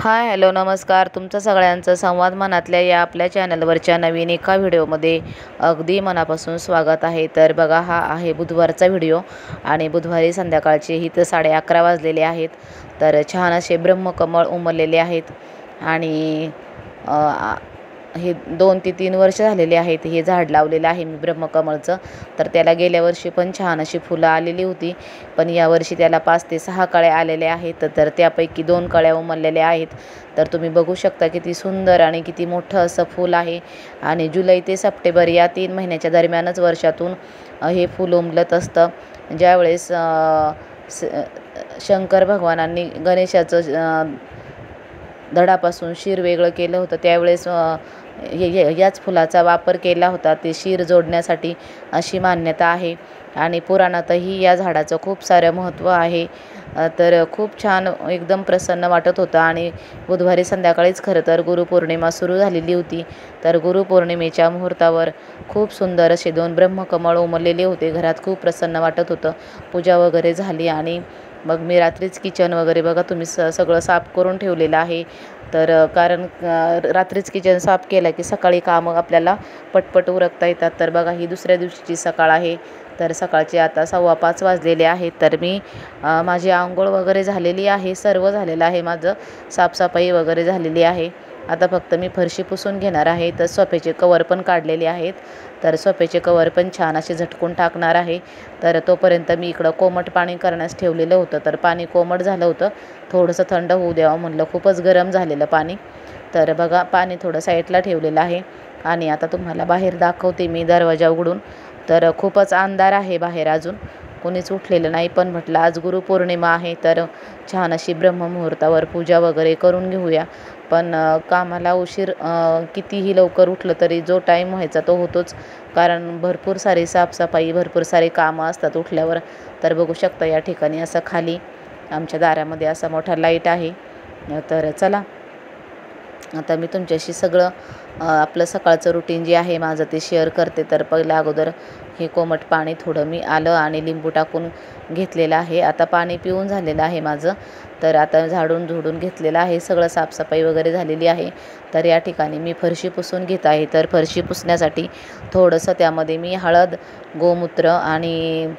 Hi hello नमस्कार. तुमचं सगळ्यांचं संवाद मनातल्या या आपल्या चॅनलवरच्या नवीन एका व्हिडिओमध्ये अगदी मनापासून स्वागत आहे. तर बघा, हा आहे बुधवारचा व्हिडिओ आणि बुधवारी संध्याकाळचे इथं 11:30 वाजलेले आहेत. तर छान असे ब्रह्मकमळ उमललेले आहेत आणि हे 2 ते 3 वर्ष झालेले आहेत हे झाड लावलेलं आहे मी ब्रह्मकमळचं. तर त्याला गेल्या वर्षी पण छान अशी फुलं आलेली होती, पण यावर्षी त्याला 5 ते 6 कळ्या आलेल्या आहेत. तर त्यापैकी 2 कळ्या उमललेल्या आहेत. तर तुम्ही बघू शकता किती सुंदर आणि किती मोठं असं फूल आहे. आणि जुलै ते सप्टेंबर या 3 महिन्याच्या दरम्यानच वर्षातून हे फूल उमलत असतं. ज्यावेळेस शंकर भगवानांनी गणेशाचं धडापासून शिर वेगळं केलं होतं, त्यावेळेस याच फुलाचा वापर केला होता ते शिर जोडण्यासाठी, अशी मान्यता आहे. आणि पुराणातही या झाडाचं खूप सारं महत्त्व आहे. तर खूप छान एकदम प्रसन्न वाटत होतं. आणि बुधवारी संध्याकाळीच खरं तर गुरुपौर्णिमा सुरू झालेली होती. तर गुरुपौर्णिमेच्या मुहूर्तावर खूप सुंदर असे 2 ब्रह्मकमळ उमललेले होते. घरात खूप प्रसन्न वाटत होतं. पूजा वगैरे झाली आणि मग मी रात्रीच किचन वगैरे बघा तुम्ही सगळं साफ करून ठेवलेलं आहे. तर कारण रात्रीच किचन साफ केलं की सकाळी कामं आपल्याला पटपट उरकता येतात. तर बघा, ही दुसऱ्या दिवशीची सकाळ आहे. तर सकाळचे आता 5:15 वाजलेले आहेत. तर मी माझी अंघोळ वगैरे झालेली आहे, सर्व झालेलं आहे माझं, साफसफाई वगैरे झालेली आहे. आता फक्त मी फरशी पुसून घेणार आहे. तर सोफ्याचे कवर पण काढलेले आहेत. तर सोफ्याचे कवर पण छान असे झटकून टाकणार आहे. तर तोपर्यंत मी इकडं कोमट पाणी करण्यास ठेवलेलं होतं. तर पाणी कोमट झालं होतं, थोडंसं थंड होऊ द्यावं म्हणलं, खूपच गरम झालेलं पाणी. तर बघा, पाणी थोडं साईडला ठेवलेलं आहे. आणि आता तुम्हाला बाहेर दाखवते मी दरवाजा उघडून. तर खूपच अंधार आहे बाहेर, अजून कोणीच उठलेलं नाही. पण म्हटलं आज गुरुपौर्णिमा आहे, तर छान अशी ब्रह्ममुहूर्तावर पूजा वगैरे करून घेऊया. पण कामाला उशीर, कितीही लवकर उठलं तरी जो टाईम व्हायचा तो होतोच, कारण भरपूर सारी साफसफाई, भरपूर सारे कामं असतात उठल्यावर. तर बघू शकता या ठिकाणी असं खाली आमच्या दारामध्ये असा मोठा लाईट आहे. तर चला, आता मी तुमच्याशी सगळं आपलं सकाळचं रुटीन जे आहे माझं ते शेअर करते. तर पहिलं अगोदर हे कोमट पाणी थोडं मी आलं आणि लिंबू टाकून घेतलेलं आहे. आता पाणी पिऊन झालेलं आहे माझं. तर आता झाडून झुडून घेतलेलं आहे, सगळं साफसफाई वगैरे झालेली आहे. तर या ठिकाणी मी फरशी पुसून घेत आहे. तर फरशी पुसण्यासाठी थोडंसं त्यामध्ये मी हळद, गोमूत्र आणि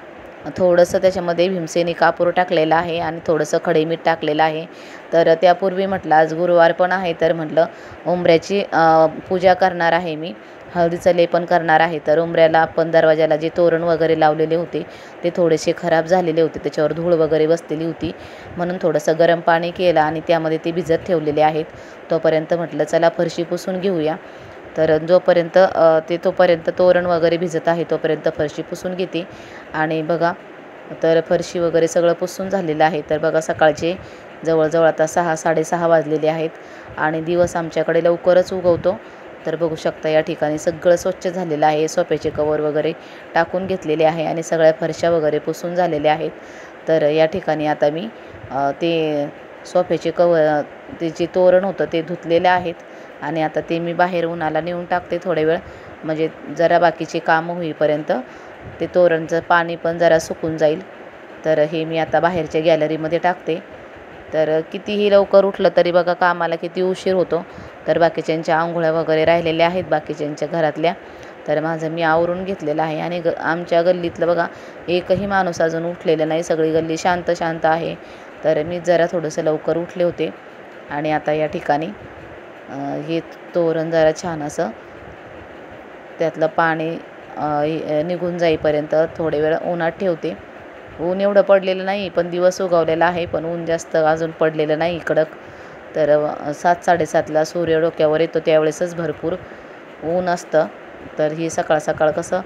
थोडंसं त्याच्यामध्ये भीमसेनी कापूर टाकलेलं आहे आणि थोडंसं खडे मीठ टाकलेलं आहे. तर त्यापूर्वी म्हटलं आज गुरुवार पण आहे, तर म्हटलं उंबऱ्याची पूजा करणार आहे मी, हळदीचं लेपन करणार आहे. तर उंबऱ्याला आपण दरवाजाला जे तोरण वगैरे लावलेले होते ते थोडेसे खराब झालेले होते, त्याच्यावर धूळ वगैरे बसलेली होती, म्हणून थोडंसं गरम पाणी केलं आणि त्यामध्ये ते भिजत ठेवलेले आहेत. तोपर्यंत म्हटलं चला फरशी पुसून घेऊया. तर तोपर्यंत तोरण वगैरे भिजत आहे, तोपर्यंत फरशी पुसून घेते. आणि बघा, तर फरशी वगैरे सगळं पुसून झालेलं आहे. तर बघा, सकाळचे जवळजवळ आता 6-6:30 वाजलेले आहेत आणि दिवस आमच्याकडे लवकरच उगवतो. तर बघू शकता या ठिकाणी सगळं स्वच्छ झालेलं आहे, सोफ्याचे कवर वगैरे टाकून घेतलेले आहे आणि सगळ्या फरशा वगैरे पुसून झालेल्या आहेत. तर या ठिकाणी आता मी ते सोफ्याचे ते जे तोरण होतं ते धुतलेले आहेत आणि आता ते मी बाहेर उन्हाला नेऊन टाकते थोडे वेळ, म्हणजे जरा बाकीचे कामं होईपर्यंत ते तोरणचं पाणी पण जरा सुकून जाईल. तर हे मी आता बाहेरच्या गॅलरीमध्ये टाकते. तर कितीही लवकर उठलं तरी बघा कामाला किती उशीर होतो. तर बाकीच्यांच्या आंघोळ्या वगैरे राहिलेल्या आहेत बाकीच्यांच्या घरातल्या, तर माझं मी आवरून घेतलेलं आहे. आणि आमच्या गल्लीतलं बघा एकही माणूस अजून उठलेला नाही, सगळी गल्ली शांत शांत आहे. तर मी जरा थोडंसं लवकर उठले होते. आणि आता या ठिकाणी हे तोरण जरा छान असं त्यातलं पाणी निघून जाईपर्यंत थोडे वेळ उन्हात ठेवते. ऊन एवढं पडलेलं नाही, पण दिवस उगवलेला आहे, पण ऊन जास्त अजून पडलेलं नाही कडक. तर 7-7:30ला सूर्य डोक्यावर येतो, त्यावेळेसच भरपूर ऊन असतं. तर ही सकाळ सकाळ कसं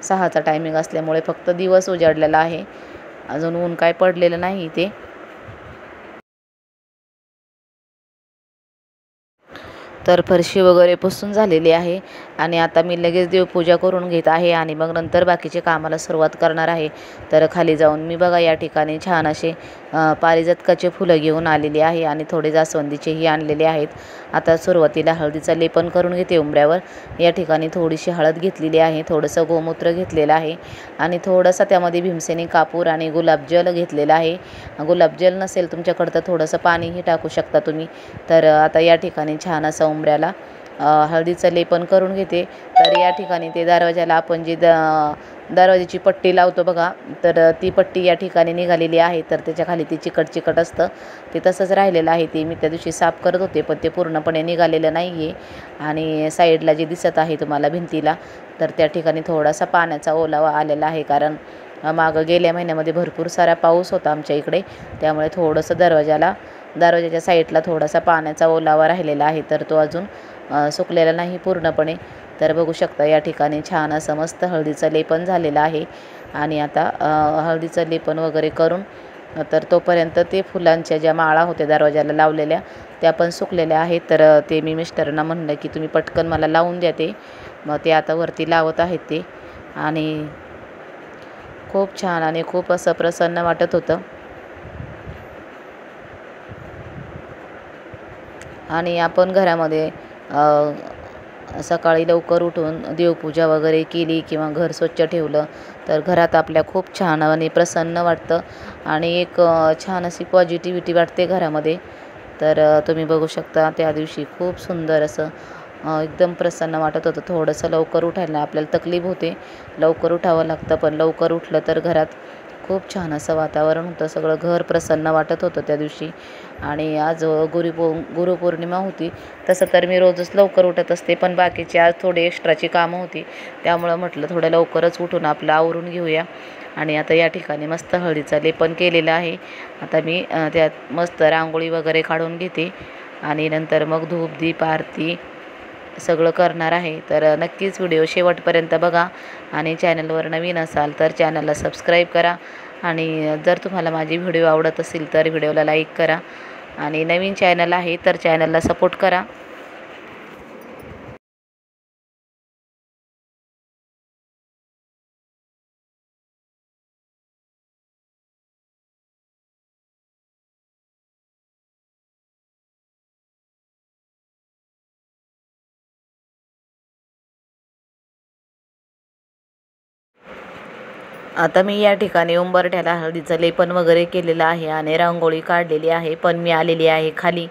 6चा टायमिंग असल्यामुळे फक्त दिवस उजाडलेला आहे, अजून ऊन काय पडलेलं नाही इथे. तर फरशी वगैरे पुसून झालेली आहे आणि आता मी लगेच देवपूजा करून घेत आहे आणि मग नंतर बाकीचे कामाला सुरुवात करणार आहे. तर खाली जाऊन मी बघा या ठिकाणी छान असे पारिजातकाचे फुलं घेऊन आलेली आहे आणि थोडे जास्वंदीचेही आणलेले आहेत. आता सुरुवातीला हळदीचा लेपन करून घेते उंबऱ्यावर. या ठिकाणी थोडीशी हळद घेतलेली आहे, थोडंसं गोमूत्र घेतलेलं आहे आणि थोडंसं त्यामध्ये भीमसेनी कापूर आणि गुलाबजल घेतलेलं आहे. गुलाबजल नसेल तुमच्याकडं तर थोडंसं पाणीही टाकू शकता तुम्ही. तर आता या ठिकाणी छान असं उंबऱ्याला हळदीचं लेपन करून घेते. तर या ठिकाणी ते दरवाजाला आपण जी दरवाजाची पट्टी लावतो बघा, तर ती पट्टी या ठिकाणी निघालेली आहे. तर त्याच्या खाली ती चिकट असतं, ते तसंच राहिलेलं आहे. ते मी त्या दिवशी साफ करत होते पण ते पूर्णपणे निघालेलं नाही आहे. आणि साईडला जे दिसत आहे तुम्हाला भिंतीला, तर त्या ठिकाणी थोडासा पाण्याचा ओलावा आलेला आहे. कारण मागं गेल्या महिन्यामध्ये भरपूर सारा पाऊस होता आमच्या इकडे, त्यामुळे थोडंसं दरवाजाच्या साईडला थोडासा पाण्याचा ओलावा राहिलेला आहे. तर तो अजून सुकलेला नाही पूर्णपणे. तर बघू शकता या ठिकाणी छान असं मस्त हळदीचं लेपन झालेलं आहे. आणि आता हळदीचं लेपन वगैरे करून तर तोपर्यंत ते फुलांच्या ज्या माळा होत्या दरवाजाला लावलेल्या त्या पण सुकलेल्या आहेत. तर ते मी मिस्टरांना म्हणलं की तुम्ही पटकन मला लावून द्या ते. मग ते आता वरती लावत आहेत ते. आणि खूप छान आणि खूप असं प्रसन्न वाटत होतं. आणि आपण घरामध्ये सकाळी लवकर उठून देवपूजा वगैरे केली किंवा घर स्वच्छ ठेवलं तर घरात आपल्या खूप छान आणि प्रसन्न वाटतं आणि एक छान अशी पॉझिटिव्हिटी वाटते घरामध्ये. तर तुम्ही बघू शकता त्या दिवशी खूप सुंदर असं एकदम प्रसन्न वाटत होतं. थोडंसं लवकर उठायला आपल्याला तकलीफ होते, लवकर उठावं लागतं, पण लवकर उठलं तर घरात खूप छान असं वातावरण होतं. सगळं घर प्रसन्न वाटत होतं त्या दिवशी. आणि आज गुरुपौर्णिमा होती. तसं तर मी रोजच लवकर उठत असते, पण बाकीची आज थोडी एक्स्ट्राची कामं होती, त्यामुळं म्हटलं थोडं लवकरच उठून आपलं आवरून घेऊया. आणि आता या ठिकाणी मस्त हळदीचं लेपन केलेलं आहे. आता मी त्यात मस्त रांगोळी वगैरे काढून घेते आणि नंतर मग धूप दीप आरती सगळं करणार आहे. तर नक्कीच व्हिडिओ शेवटपर्यंत बघा आणि चॅनलवर नवीन असाल तर चॅनलला सबस्क्राईब करा. आणि जर तुम्हाला माझी व्हिडिओ आवडत असेल तर व्हिडिओला लाईक करा आणि नवीन चॅनल आहे तर चॅनलला सपोर्ट करा. आता मी या ठिकाणी उंबरठ्याला हळदीचं लेपन वगैरे केलेलं आहे आणि रांगोळी काढलेली आहे. पण मी आलेली आहे खाली,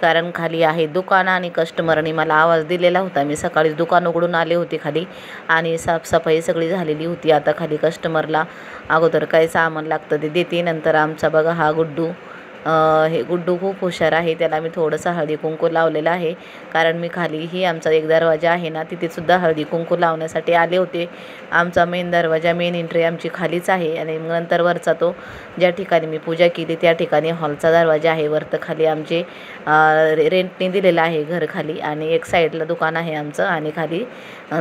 कारण खाली आहे दुकान आणि कस्टमरने मला आवाज दिलेला होता. मी सकाळीच दुकान उघडून आले होते खाली आणि साफसफाई सगळी झालेली होती. आता खाली कस्टमरला अगोदर काय सामान लागतं ते देते. नंतर आमचा बघा हा गुड्डू, हे गुड्डू खूप हुशार आहे. त्याला मी थोडंसं हळदी कुंकू लावलेलं आहे, कारण मी खाली ही आमचा एक दरवाजा आहे ना, तिथेसुद्धा हळदी कुंकू लावण्यासाठी आले होते. आमचा मेन दरवाजा, मेन एंट्री आमची खालीच आहे आणि मग नंतर वरचा तो ज्या ठिकाणी मी पूजा केली त्या ठिकाणी हॉलचा दरवाजा आहे. वरतं खाली आमचे रेंटने दिलेलं आहे घर खाली, आणि एक साईडला दुकान आहे आमचं आणि खाली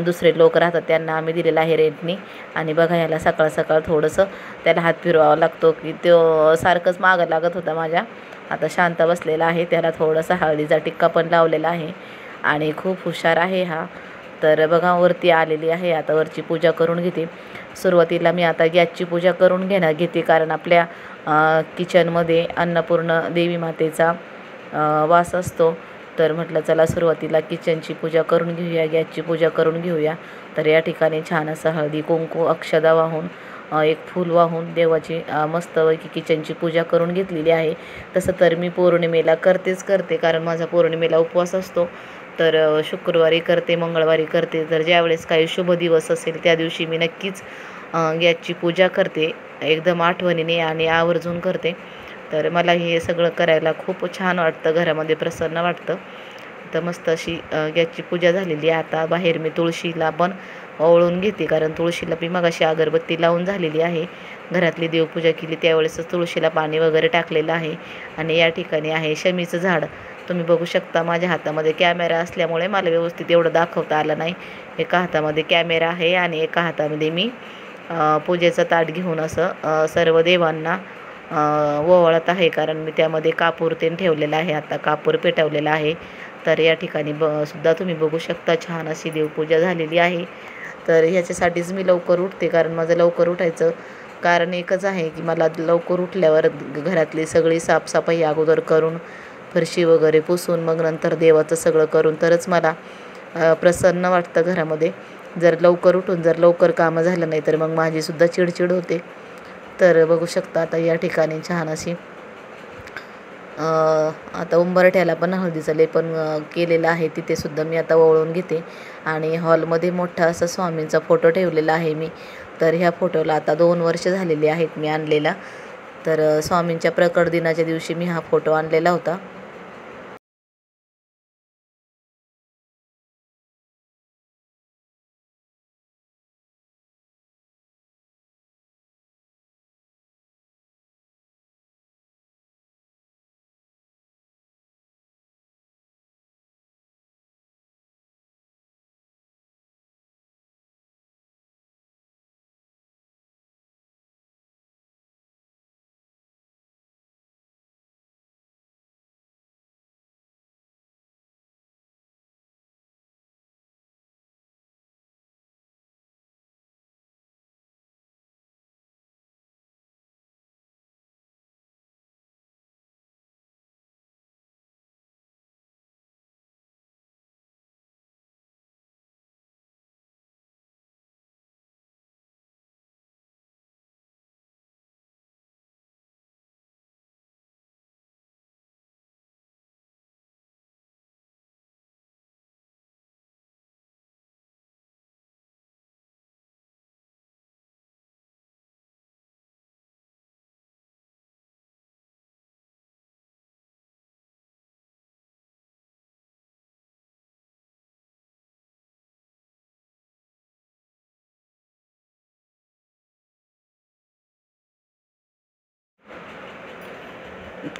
दुसरे लोक राहतात त्यांना आम्ही दिलेलं आहे रेंटनी. आणि बघा ह्याला सकाळ सकाळ थोडंसं त्याला हात फिरवावा लागतो की तो सारखंच मागं लागत होता माझ्या. आता शांत बसलेला आहे, त्याला थोडासा हळदीचा टिक्का पण लावलेला आहे आणि खूप हुशार आहे हा. तर बघा वरती आलेली आहे, आता वरची पूजा करून घेते. सुरुवातीला मी आता गॅसची पूजा करून घेते, कारण आपल्या किचनमध्ये अन्नपूर्ण देवी मातेचा वास असतो. तर म्हटलं चला सुरुवातीला किचनची पूजा करून घेऊया, गॅसची पूजा करून घेऊया. तर या ठिकाणी छान असं हळदी कुंकू अक्षदा वाहून एक फूल वाहून देवाची मस्तपैकी किचनची पूजा करून घेतलेली आहे. तसं तर मी पौर्णिमेला करते, कारण माझा पौर्णिमेला उपवास असतो. तर शुक्रवारी करते, मंगळवारी करते. तर ज्यावेळेस काही शुभ दिवस असेल त्या दिवशी मी नक्कीच गॅसची पूजा करते, एकदम आठवणीने आणि आवर्जून करते. तर मला हे सगळं करायला खूप छान वाटतं, घरामध्ये प्रसन्न वाटतं. तर मस्त अशी गॅसची पूजा झालेली आहे. आता बाहेर मी तुळशीला पण ओवाळून घेते, कारण तुळशीला मी मगाशी अगरबत्ती लावून झालेली आहे. घरातली देवपूजा केली त्यावेळेसच तुळशीला पाणी वगैरे टाकलेलं आहे. आणि या ठिकाणी आहे शमीचं झाड. तुम्ही बघू शकता माझ्या हातामध्ये कॅमेरा असल्यामुळे मला व्यवस्थित एवढं दाखवता आलं नाही. एका हातामध्ये कॅमेरा आहे आणि एका हातामध्ये मी पूजेचं ताट घेऊन असं सर्व देवांना ओवाळत आहे, कारण मी त्यामध्ये कापूर तेन ठेवलेला आहे. आता कापूर पेटवलेला आहे. तर या ठिकाणी सुद्धा तुम्ही बघू शकता छान अशी देवपूजा झालेली आहे. तर ह्याच्यासाठीच मी लवकर उठते, कारण माझं लवकर उठायचं कारण एकच आहे की मला लवकर उठल्यावर घरातली सगळी साफसफाई अगोदर करून, फरशी वगैरे पुसून, मग नंतर देवाचं सगळं करून तरच मला प्रसन्न वाटतं घरामध्ये. जर लवकर उठून जर लवकर कामं झालं नाही तर मग माझीसुद्धा चिडचिड होते. तर बघू शकता आता या ठिकाणी छान अशी आता उंबरठ्याला पण हळदीचं लेपन केलेलं आहे. तिथे सुद्धा मी आता ओवाळून घेते. आणि हॉलमध्ये मोठा असा स्वामींचा फोटो ठेवलेला आहे मी. तर ह्या फोटोला आता 2 वर्ष झालेली आहेत मी आणलेला. तर स्वामींच्या प्रकट दिनाच्या दिवशी मी हा फोटो आणलेला होता.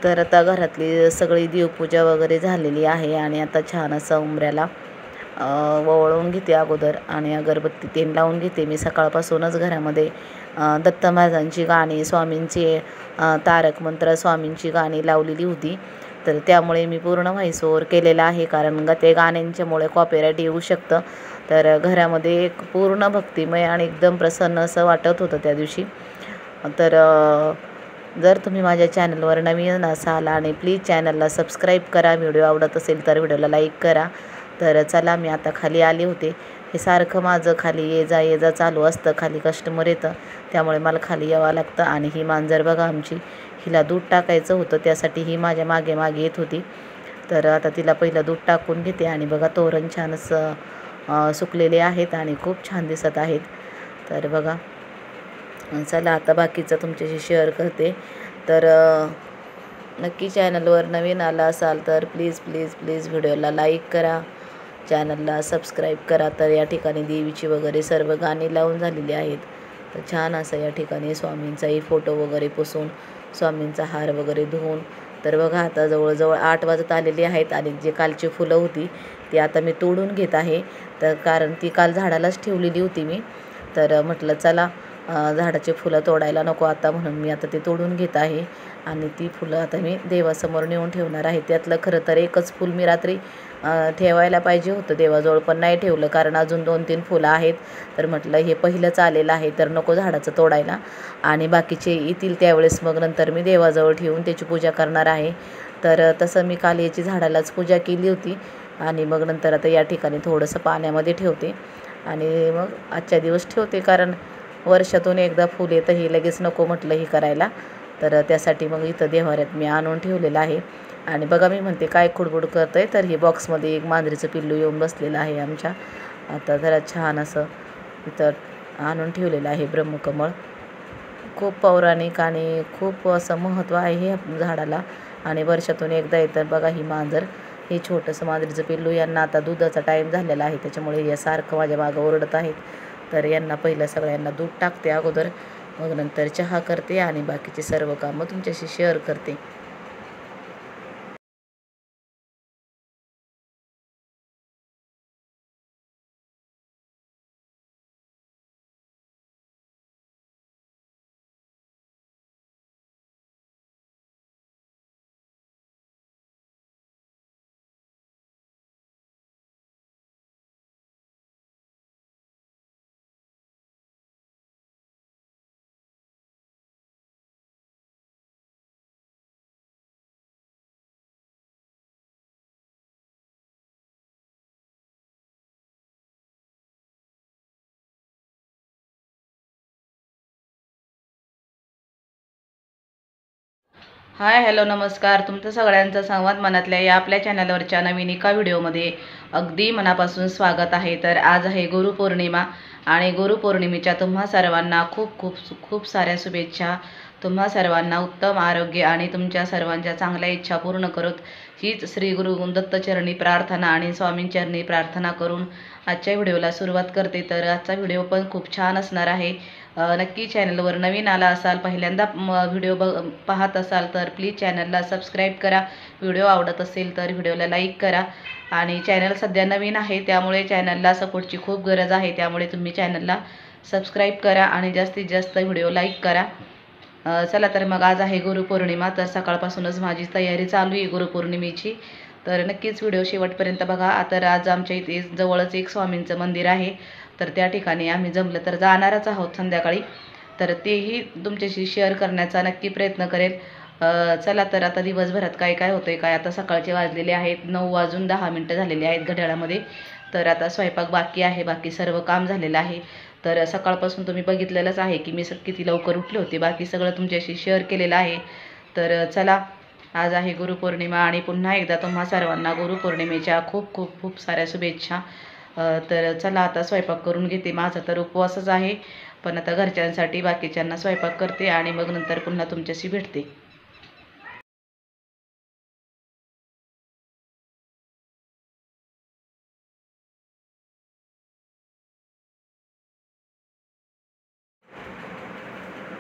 तर आता घरातली सगळी देवपूजा वगैरे झालेली आहे आणि आता छान असं उंबऱ्याला ओवाळून घेते अगोदर आणि अगरबत्ती तेल लावून घेते. मी सकाळपासूनच घरामध्ये दत्त महाराजांची गाणी, स्वामींची तारक मंत्र, स्वामींची गाणी लावलेली होती. तर त्यामुळे मी पूर्ण व्हॉईस ओव्हर केलेला आहे, कारण ते गाण्यांच्यामुळे कॉपीराईट येऊ शकतं. तर घरामध्ये एक पूर्ण भक्तिमय आणि एकदम प्रसन्न असं वाटत होतं त्या दिवशी. तर जर तुम्ही माझ्या चॅनलवर नवीन असाल आणि प्लीज चॅनलला सबस्क्राईब करा. व्हिडिओ आवडत असेल तर व्हिडिओला लाईक करा. तर चला मी आता खाली आले होते. हे सारखं माझं खाली ये जा चालू असतं. खाली कस्टमर येतं, त्यामुळे मला खाली यावं लागतं. आणि ही मांजर बघा आमची, हिला दूध टाकायचं होतं, त्यासाठी ही माझ्या मागे मागे येत होती. तर आता तिला पहिलं दूध टाकून घेते. आणि बघा तोरण छान असं सुकलेले आहेत आणि खूप छान दिसत आहेत. तर बघा, चला आता बाकीचं तुमच्याशी शेअर करते. तर नक्की चॅनलवर नवीन आला असाल तर प्लीज प्लीज प्लीज व्हिडिओला लाईक करा, चॅनलला सबस्क्राईब करा. तर या ठिकाणी देवीची वगैरे सर्व गाणी लावून झालेली आहेत. तर छान असं या ठिकाणी स्वामींचाही फोटो वगैरे पुसून, स्वामींचा हार वगैरे धुवून. तर बघा आता जवळजवळ 8 वाजत आलेली आहेत आणि जे कालची फुलं होती ती आता मी तोडून घेत आहे. तर कारण ती काल झाडालाच ठेवलेली होती मी. तर म्हटलं चला झाडाची फुलं तोडायला नको आता, म्हणून मी आता ते तोडून घेत आहे. आणि ती फुलं आता मी देवासमोर नेऊन ठेवणार आहे. त्यातलं खरं तर एकच फूल मी रात्री ठेवायला पाहिजे होतं देवाजवळ, पण नाही ठेवलं कारण अजून 2-3 फुलं आहेत. तर म्हटलं हे पहिलंच आलेलं आहे तर नको झाडाचं तोडायला, आणि बाकीचे येतील त्यावेळेस मग नंतर मी देवाजवळ ठेवून त्याची पूजा करणार आहे. तर तसं मी काल याची झाडालाच पूजा केली होती. आणि मग नंतर आता या ठिकाणी थोडंसं पाण्यामध्ये ठेवते आणि मग आजच्या दिवस ठेवते, कारण वर्षातून एकदा फूल येतं, हे लगेच नको म्हटलं हे करायला. तर त्यासाठी मग इथं देव्हाऱ्यात मी आणून ठेवलेलं आहे. आणि बघा मी म्हणते काय खुडबुड करतं आहे, तर हे बॉक्समध्ये एक मांजरीचं पिल्लू येऊन बसलेलं आहे आमच्या. आता जरा छान असं इथं आणून ठेवलेलं आहे ब्रह्मकमळ. खूप पौराणिक आणि खूप असं महत्त्व आहे हे झाडाला. आणि वर्षातून एकदा येतं बघा ही मांजर, हे छोटंसं मांजरीचं पिल्लू. यांना आता दुधाचा टाईम झालेला आहे, त्याच्यामुळे या सारखं माझ्या मागं ओरडत आहेत. तर यांना पहिलं सगळ्यांना दूध टाकते अगोदर, मग नंतर चहा करते आणि बाकीचे सर्व कामं तुमच्याशी शेअर करते. हाय हॅलो नमस्कार. तुमचं सगळ्यांचं संवाद मनातल्या या आपल्या चॅनलवरच्या नवीन एका व्हिडिओमध्ये अगदी मनापासून स्वागत आहे. तर आज आहे गुरुपौर्णिमा आणि गुरुपौर्णिमेच्या तुम्हा सर्वांना खूप खूप खूप साऱ्या शुभेच्छा. तुम्हा सर्वांना उत्तम आरोग्य आणि तुमच्या सर्वांच्या चांगल्या इच्छा पूर्ण करत हीच श्री गुरु दत्तचरणी प्रार्थना आणि स्वामींचरणी प्रार्थना करून आजच्या व्हिडिओला सुरुवात करते. तर आजचा व्हिडिओ पण खूप छान असणार आहे. नक्की चॅनलवर नवीन आला असाल, पहिल्यांदा व्हिडिओ पाहत असाल तर प्लीज चॅनलला सबस्क्राईब करा. व्हिडिओ आवडत असेल तर व्हिडिओला लाईक करा. आणि चॅनल सध्या नवीन आहे त्यामुळे चॅनलला सपोर्टची खूप गरज आहे. त्यामुळे तुम्ही चॅनलला सबस्क्राईब करा आणि जास्तीत जास्त व्हिडिओ लाईक करा. चला तर मग आज आहे गुरुपौर्णिमा. तर सकाळपासूनच माझी तयारी चालू आहे गुरुपौर्णिमेची. तर नक्कीच व्हिडिओ शेवटपर्यंत बघा. तर आज आमच्या इथे जवळच एक स्वामींचं मंदिर आहे. तर त्या ठिकाणी आम्ही जमलं तर जाणारच आहोत संध्याकाळी. तर तेही तुमच्याशी शेअर करण्याचा नक्की प्रयत्न करेल. चला तर आता दिवसभरात काय काय होतंय काय. आता सकाळचे वाजलेले आहेत 9:10 झालेले आहेत घड्याळामध्ये. तर आता स्वयंपाक बाकी आहे, बाकी सर्व काम झालेलं आहे. तर सकाळपासून तुम्ही बघितलेलंच आहे की मी किती लवकर उठले होते, बाकी सगळं तुमच्याशी शेअर केलेलं आहे. तर चला, आज आहे गुरुपौर्णिमा आणि पुन्हा एकदा तुम्हा सर्वांना गुरुपौर्णिमेच्या खूप खूप खूप साऱ्या शुभेच्छा. तर चला आता स्वयंपाक करून घेते. माझा तर उपवासच आहे, पण आता घरच्यांसाठी बाकीच्यांना स्वयंपाक करते आणि मग नंतर पुन्हा तुमच्याशी भेटते.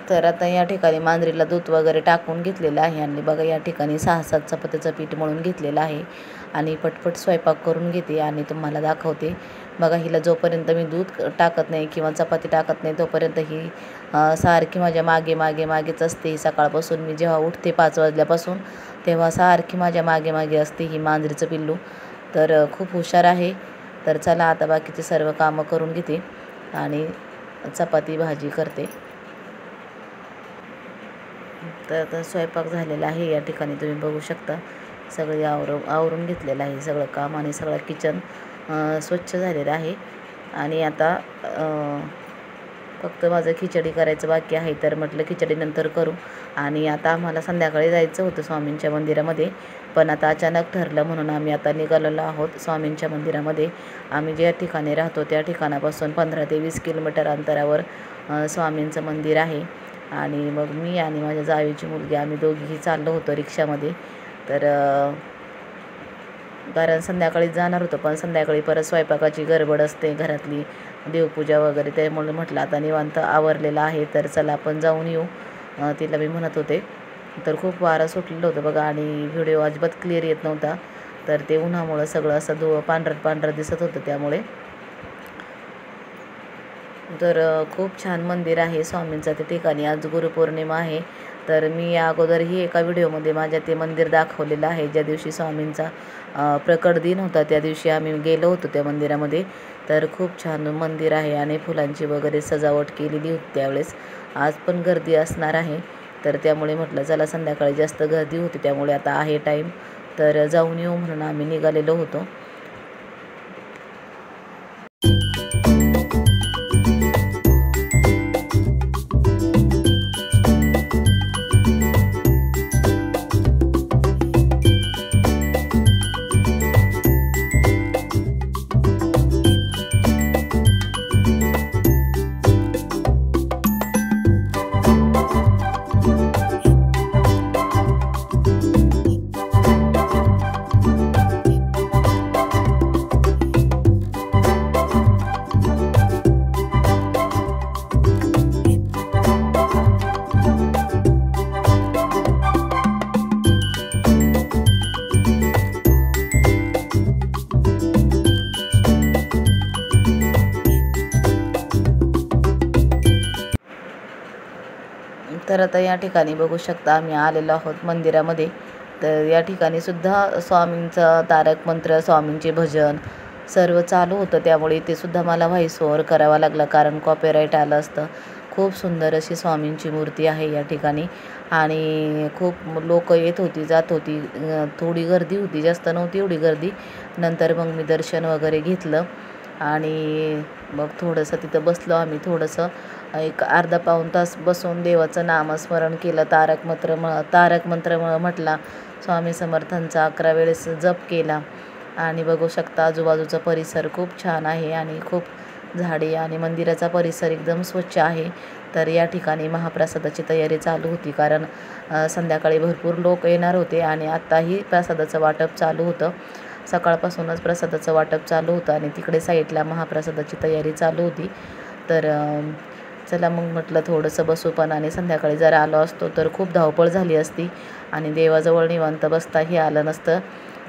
तर आता या ठिकाणी मांजरीला दूध वगैरे टाकून घेतलेलं आहे आणि बघा या ठिकाणी 6-7 चपात्याचं पीठ मळून घेतलेलं आहे आणि पटपट स्वयंपाक करून घेते आणि तुम्हाला दाखवते. बघा हिला जोपर्यंत मी दूध टाकत नाही किंवा चपाती टाकत नाही तोपर्यंत ही सारखी माझ्या मागे मागे मागेच असते. सकाळपासून मी जेव्हा उठते 5 वाजल्यापासून तेव्हा सारखी माझ्या मागे मागे असते ही मांजरीचं पिल्लू. तर खूप हुशार आहे. तर चला आता बाकीचे सर्व कामं करून घेते आणि चपाती भाजी करते. तर आता स्वयंपाक झालेला आहे. या ठिकाणी तुम्ही बघू शकता सगळे आवरून घेतलेलं आहे सगळं काम आणि सगळं किचन स्वच्छ झालेलं आहे. आणि आता फक्त माझं खिचडी करायचं बाकी आहे. तर म्हटलं खिचडी नंतर करू. आणि आता आम्हाला संध्याकाळी जायचं होतं स्वामींच्या मंदिरामध्ये, पण आता अचानक ठरलं म्हणून आम्ही आता निघालेलो आहोत स्वामींच्या मंदिरामध्ये. आम्ही ज्या ठिकाणी राहतो त्या ठिकाणापासून 15 ते 20 किलोमीटर अंतरावर स्वामींचं मंदिर आहे. आणि मग मी आणि माझ्या जावेची मुलगी आम्ही दोघीही चाललो होतो रिक्षामध्ये. तर कारण संध्याकाळीच जाणार होतो, पण संध्याकाळी परत स्वयंपाकाची गडबड असते घरातली, देवपूजा वगैरे. त्यामुळे म्हटलं आता निवांत आवरलेलं आहे तर चला आपण जाऊन येऊ, तिला मी म्हणत होते. तर खूप वारं सुटलेलं होतं बघा आणि व्हिडिओ अजिबात क्लिअर येत नव्हता. तर ते उन्हामुळं सगळं असं पांढरट पांढरं दिसत होतं त्यामुळे. तर खूप छान मंदिर आहे स्वामींचं त्या ठिकाणी. आज गुरुपौर्णिमा आहे. तर मी या अगोदरही एका व्हिडिओमध्ये माझ्या ते मंदिर दाखवलेलं आहे. ज्या दिवशी स्वामींचा प्रकट दिन होता त्या दिवशी आम्ही गेलो होतो त्या मंदिरामध्ये. तर खूप छान मंदिर आहे आणि फुलांची वगैरे सजावट केलेली होती त्यावेळेस. आज पण गर्दी असणार आहे. तर त्यामुळे म्हटलं चला, संध्याकाळी जास्त गर्दी होती त्यामुळे आता आहे टाईम तर जाऊन येऊ म्हणून आम्ही निघालेलो होतो. तर आता या ठिकाणी बघू शकता आम्ही आलेलो आहोत मंदिरामध्ये. तर या ठिकाणी सुद्धा स्वामींचा तारक मंत्र, स्वामींचे भजन सर्व चालू होतं. त्यामुळे ते सुद्धा मला व्हॉइस ओव्हर करावा लागला कारण कॉपीराईट आलं असतं. खूप सुंदर अशी स्वामींची मूर्ती आहे या ठिकाणी आणि खूप लोक येत होती जात होती. थोडी गर्दी होती, जास्त नव्हती एवढी गर्दी. नंतर मग मी दर्शन वगैरे घेतलं आणि मग थोडंसं तिथं बसलो आम्ही. थोडंसं एक अर्धा पाऊण तास बसून देवाचं नामस्मरण केलं. तारक मंत्र म्हटला. स्वामी समर्थांचा 11 वेळेस जप केला. आणि बघू शकता आजूबाजूचा परिसर खूप छान आहे आणि खूप झाडे आणि मंदिराचा परिसर एकदम स्वच्छ आहे. तर या ठिकाणी महाप्रसादाची तयारी चालू होती, कारण संध्याकाळी भरपूर लोक येणार होते आणि आत्ताही प्रसादाचं वाटप चालू होतं. सकाळपासूनच प्रसादाचं वाटप चालू होतं आणि तिकडे साईडला महाप्रसादाची तयारी चालू होती. तर चला मग म्हटलं थोडंसं बसू पण, आणि संध्याकाळी जर आलो असतो तर खूप धावपळ झाली असती आणि देवाजवळ निवांत बसताही आलं नसतं.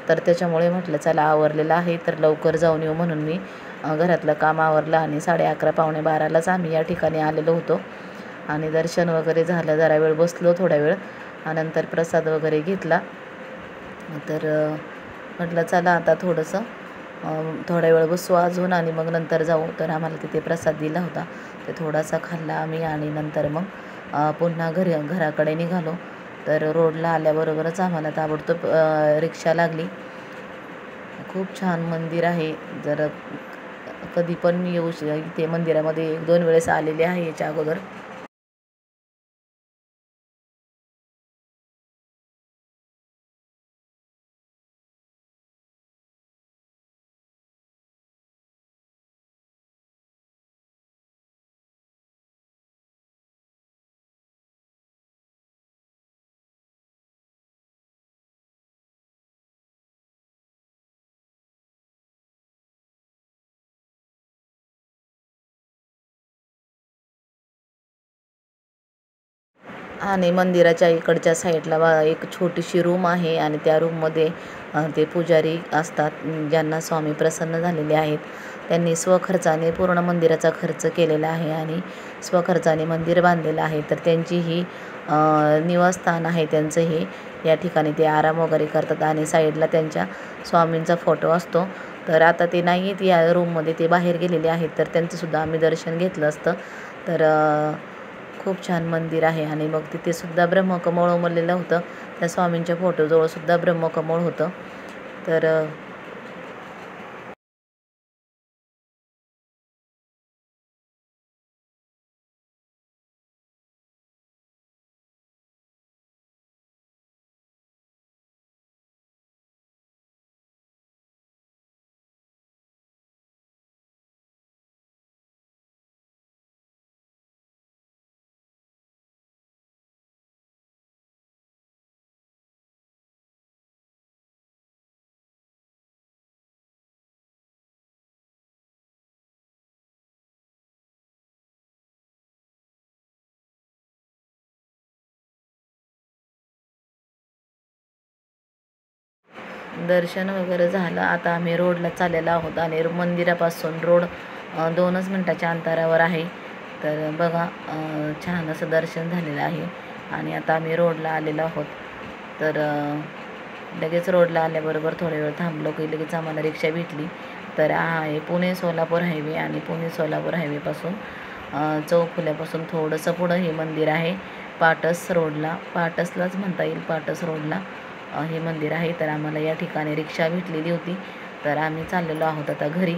तर त्याच्यामुळे म्हटलं चला आवरलेलं आहे तर लवकर जाऊन येऊ, म्हणून मी घरातलं काम आवरलं आणि 11:30 पावणे 12लाच आम्ही या ठिकाणी आलेलो होतो. आणि दर्शन वगैरे झालं, जरा वेळ बसलो थोडा वेळ, नंतर प्रसाद वगैरे घेतला. तर म्हटलं चला आता थोडा वेळ बसू अजून आणि मग नंतर जाऊ. तर आम्हाला तिथे प्रसाद दिला होता, ते थोडासा खाल्ला आम्ही आणि नंतर मग पुन्हा घराकडे निघालो. तर रोडला आल्याबरोबरच आम्हाला ताबडतोब रिक्षा लागली. खूप छान मंदिर आहे. जर कधी पण मी इथे मंदिरामध्ये 1-2 वेळेस आलेले आहे याच्या अगोदर. आणि मंदिराच्या इकडच्या साईडला एक छोटीशी रूम आहे आणि त्या रूममध्ये ते पुजारी असतात, ज्यांना स्वामी प्रसन्न झालेले आहेत. त्यांनी स्वखर्चाने पूर्ण मंदिराचा खर्च केलेला आहे आणि स्वखर्चाने मंदिर बांधलेलं आहे. तर त्यांची ही निवासस्थान आहे त्यांचं हे. या ठिकाणी ते आराम वगैरे करतात आणि साईडला त्यांच्या स्वामींचा फोटो असतो. तर आता ते नाही आहेत या रूममध्ये, ते बाहेर गेलेले आहेत. तर त्यांचंसुद्धा आम्ही दर्शन घेतलं असतं. तर खूप छान मंदिर आहे. आणि मग तिथे सुद्धा ब्रह्मकमळ उमललेलं होतं. त्या स्वामींच्या फोटोजवळ सुद्धा ब्रह्मकमळ होतं. तर दर्शन वगैरे झालं. आता आम्ही रोडला चाललेलो आहोत आणि मंदिरापासून रोड 2च मिनटाच्या अंतरावर आहे. तर बघा छान असं दर्शन झालेलं आहे आणि आता आम्ही रोडला आलेलो आहोत. तर लगेच रोडला आल्याबरोबर थोडा वेळ थांबलो की लगेच आम्हाला रिक्षा भेटली. तर आहे पुणे सोलापूर हायवे आणि पुणे सोलापूर हायवेपासून चौफुल्यापासून थोडंसं पुढं हे मंदिर आहे. पाटसलाच म्हणता येईल, पाटस रोडला हे मंदिर आहे. तर आम्हाला या ठिकाणी रिक्षा भेटलेली होती. तर आम्ही चाललेलो आहोत आता घरी.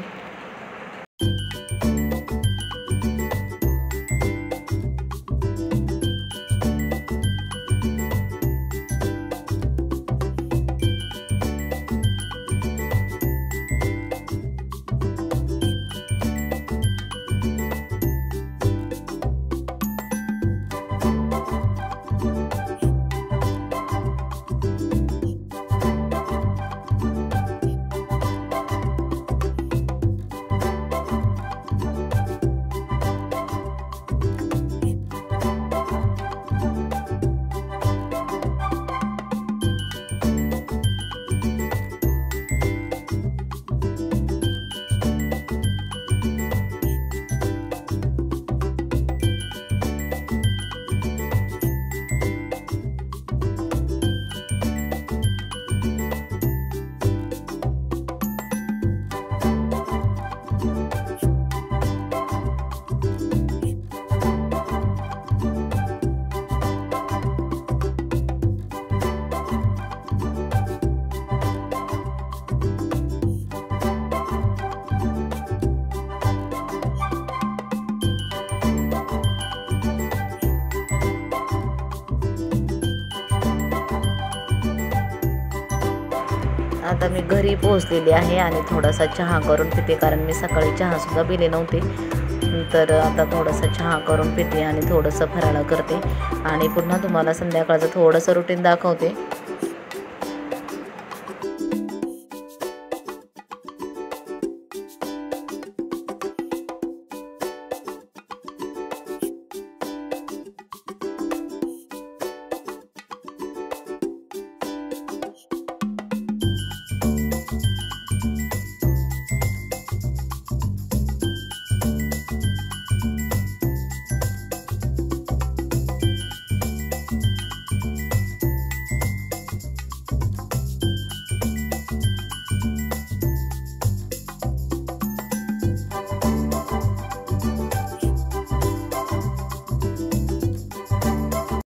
आता मी घरी पोहोचलेली आहे आणि थोडासा चहा करून पिते, कारण मी सकाळी चहासुद्धा पिले नव्हते. तर आता थोडासा चहा करून पिते आणि थोडंसं फराळ करते आणि पुन्हा तुम्हाला संध्याकाळचं थोडंसं रुटीन दाखवते.